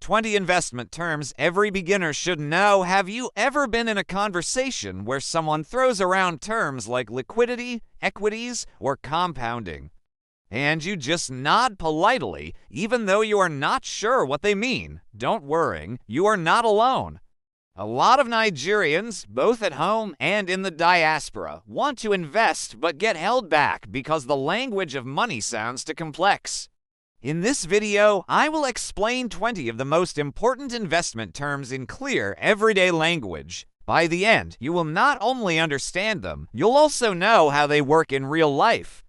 20 investment terms every beginner should know. Have you ever been in a conversation where someone throws around terms like liquidity, equities, or compounding, and you just nod politely even though you are not sure what they mean? Don't worry, you are not alone. A lot of Nigerians, both at home and in the diaspora, want to invest but get held back because the language of money sounds too complex. In this video, I will explain 20 of the most important investment terms in clear, everyday language. By the end, you will not only understand them, you'll also know how they work in real life.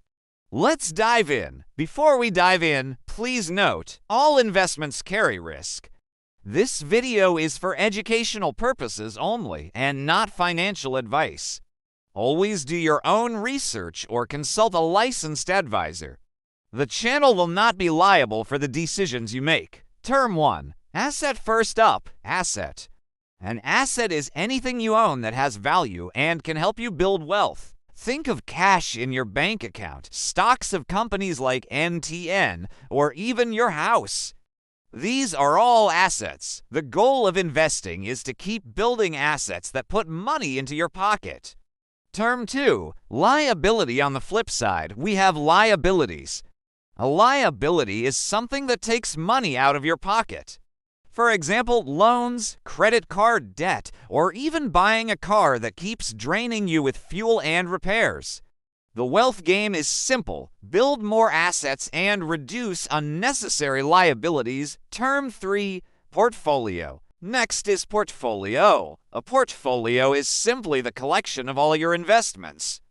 Let's dive in. Before we dive in, please note, all investments carry risk. This video is for educational purposes only and not financial advice. Always do your own research or consult a licensed advisor. The channel will not be liable for the decisions you make. Term 1. Asset. First up, asset. An asset is anything you own that has value and can help you build wealth. Think of cash in your bank account, stocks of companies like NTN, or even your house. These are all assets. The goal of investing is to keep building assets that put money into your pocket. Term 2. Liability. On the flip side, we have liabilities. A liability is something that takes money out of your pocket. For example, loans, credit card debt, or even buying a car that keeps draining you with fuel and repairs. The wealth game is simple. Build more assets and reduce unnecessary liabilities. Term 3. Portfolio. Next is portfolio. A portfolio is simply the collection of all your investments.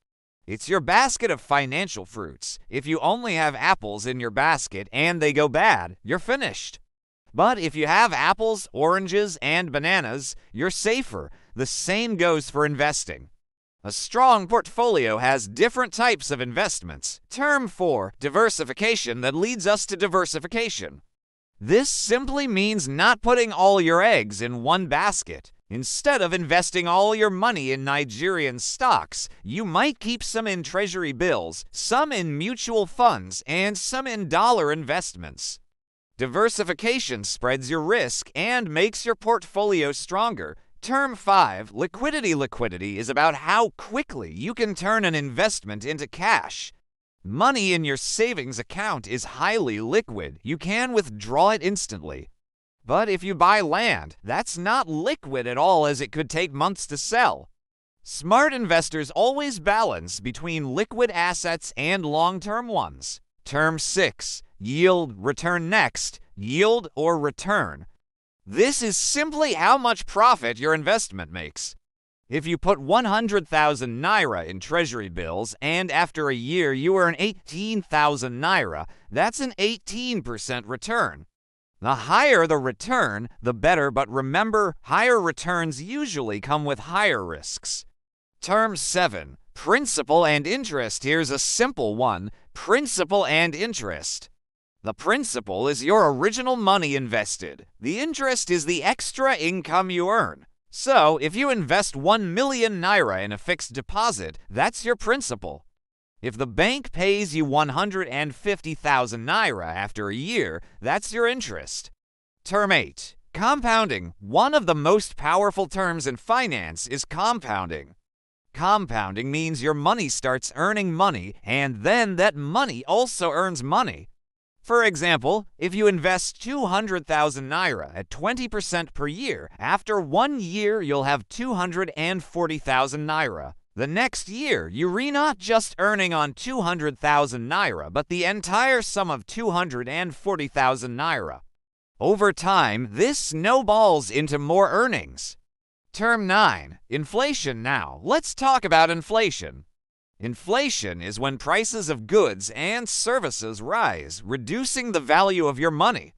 It's your basket of financial fruits. If you only have apples in your basket and they go bad, you're finished. But if you have apples, oranges, and bananas, you're safer. The same goes for investing. A strong portfolio has different types of investments. Term 4. Diversification. That leads us to diversification. This simply means not putting all your eggs in one basket. Instead of investing all your money in Nigerian stocks, you might keep some in treasury bills, some in mutual funds, and some in dollar investments. Diversification spreads your risk and makes your portfolio stronger. Term 5. Liquidity. Liquidity is about how quickly you can turn an investment into cash. Money in your savings account is highly liquid. You can withdraw it instantly. But if you buy land, that's not liquid at all, as it could take months to sell. Smart investors always balance between liquid assets and long-term ones. Term 6. Yield. Return. Next, yield or return. This is simply how much profit your investment makes. If you put 100,000 naira in treasury bills and after a year you earn 18,000 naira, that's an 18% return. The higher the return, the better, but remember, higher returns usually come with higher risks. Term 7. Principal and interest. Here's a simple one. Principal and interest. The principal is your original money invested. The interest is the extra income you earn. So, if you invest 1 million naira in a fixed deposit, that's your principal. If the bank pays you 150,000 naira after a year, that's your interest. Term 8. Compounding. One of the most powerful terms in finance is compounding. Compounding means your money starts earning money, and then that money also earns money. For example, if you invest 200,000 naira at 20% per year, after 1 year you'll have 240,000 naira. The next year, you're not just earning on 200,000 naira, but the entire sum of 240,000 naira. Over time, this snowballs into more earnings. Term 9. Inflation. Now, let's talk about inflation. Inflation is when prices of goods and services rise, reducing the value of your money.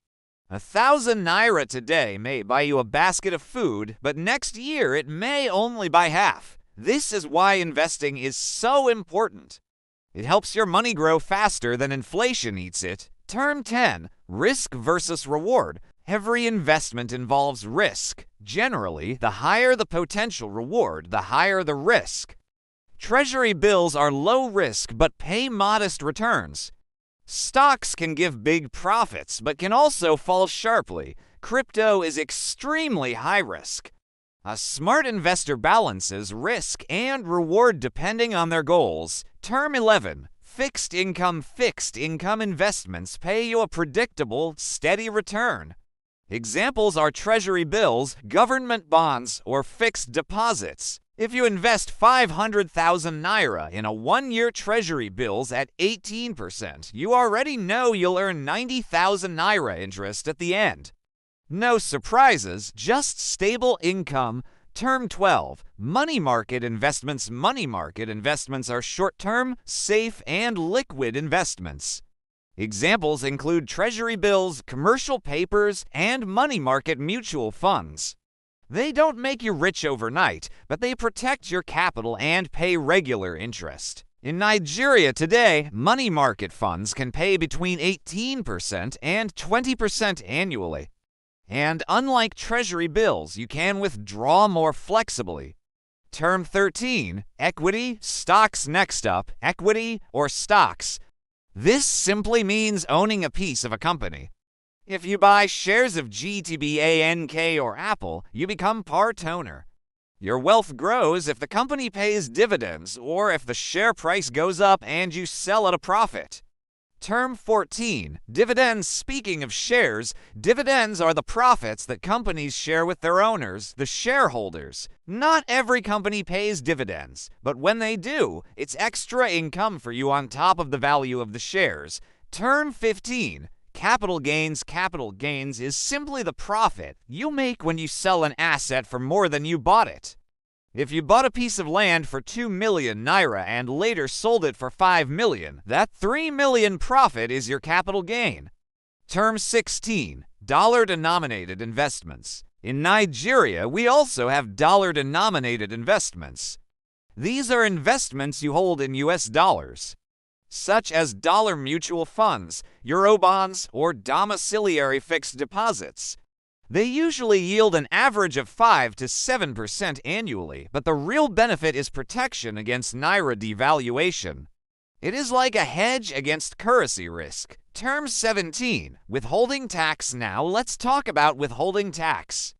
1,000 naira today may buy you a basket of food, but next year it may only buy half. This is why investing is so important. It helps your money grow faster than inflation eats it. Term 10. Risk versus reward. Every investment involves risk. Generally, the higher the potential reward, the higher the risk. Treasury bills are low risk but pay modest returns. Stocks can give big profits but can also fall sharply. crypto is extremely high risk. A smart investor balances risk and reward depending on their goals. Term 11. Fixed income investments pay you a predictable, steady return. Examples are treasury bills, government bonds, or fixed deposits. If you invest 500,000 naira in a 1-year treasury bills at 18%, you already know you'll earn 90,000 naira interest at the end. No surprises, just stable income. Term 12. Money market investments. Money market investments are short-term, safe, and liquid investments. Examples include treasury bills, commercial papers, and money market mutual funds. They don't make you rich overnight, but they protect your capital and pay regular interest. In Nigeria today, money market funds can pay between 18% and 20% annually. And unlike treasury bills, you can withdraw more flexibly. Term 13. Equity, stocks. Next up, equity or stocks. This simply means owning a piece of a company. If you buy shares of GTB, ANK, or Apple, you become part owner. Your wealth grows if the company pays dividends or if the share price goes up and you sell at a profit. Term 14. Dividends. Speaking of shares, dividends are the profits that companies share with their owners, the shareholders. Not every company pays dividends, but when they do, it's extra income for you on top of the value of the shares. Term 15. Capital gains. Capital gains is simply the profit you make when you sell an asset for more than you bought it. If you bought a piece of land for 2 million naira and later sold it for 5 million, that 3 million profit is your capital gain. Term 16. Dollar-denominated investments. In Nigeria, we also have dollar-denominated investments. These are investments you hold in US dollars, such as dollar mutual funds, Eurobonds, or domiciliary fixed deposits. They usually yield an average of 5 to 7% annually, but the real benefit is protection against naira devaluation. It is like a hedge against currency risk. Term 17. Withholding tax. Now let's talk about withholding tax.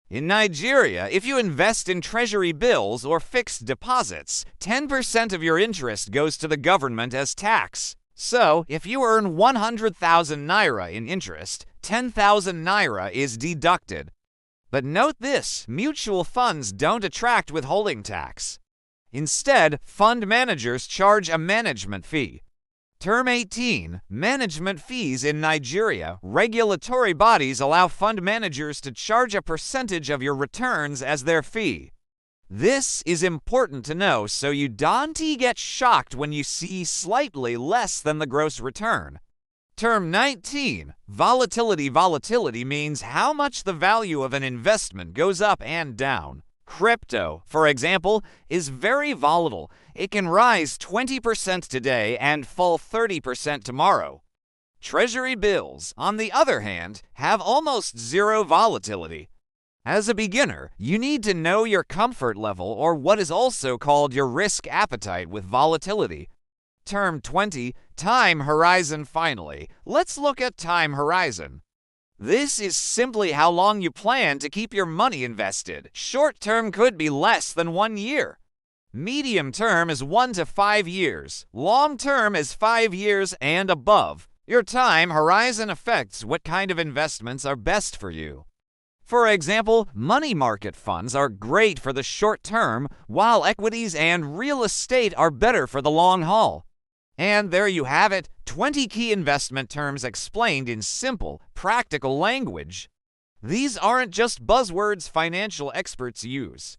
In Nigeria, if you invest in treasury bills or fixed deposits, 10% of your interest goes to the government as tax. So, if you earn 100,000 naira in interest, 10,000 naira is deducted. But note this, mutual funds don't attract withholding tax. Instead, fund managers charge a management fee. Term 18. Management fees in Nigeria. Regulatory bodies allow fund managers to charge a percentage of your returns as their fee. This is important to know so you don't get shocked when you see slightly less than the gross return. Term 19. Volatility. Volatility means how much the value of an investment goes up and down. Crypto, for example, is very volatile. It can rise 20% today and fall 30% tomorrow. Treasury bills, on the other hand, have almost zero volatility. As a beginner, you need to know your comfort level, or what is also called your risk appetite with volatility. Term 20. Time horizon. Finally, let's look at time horizon. This is simply how long you plan to keep your money invested. Short term could be less than 1 year. Medium term is 1 to 5 years. Long term is 5 years and above. Your time horizon affects what kind of investments are best for you. For example, money market funds are great for the short term, while equities and real estate are better for the long haul. And there you have it, 20 key investment terms explained in simple, practical language. These aren't just buzzwords financial experts use.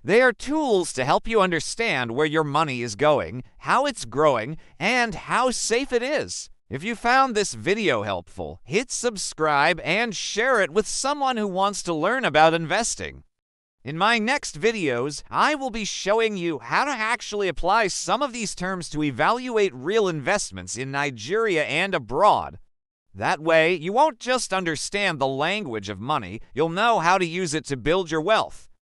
They are tools to help you understand where your money is going, how it's growing, and how safe it is. If you found this video helpful, hit subscribe and share it with someone who wants to learn about investing. In my next videos, I will be showing you how to actually apply some of these terms to evaluate real investments in Nigeria and abroad. That way, you won't just understand the language of money, you'll know how to use it to build your wealth.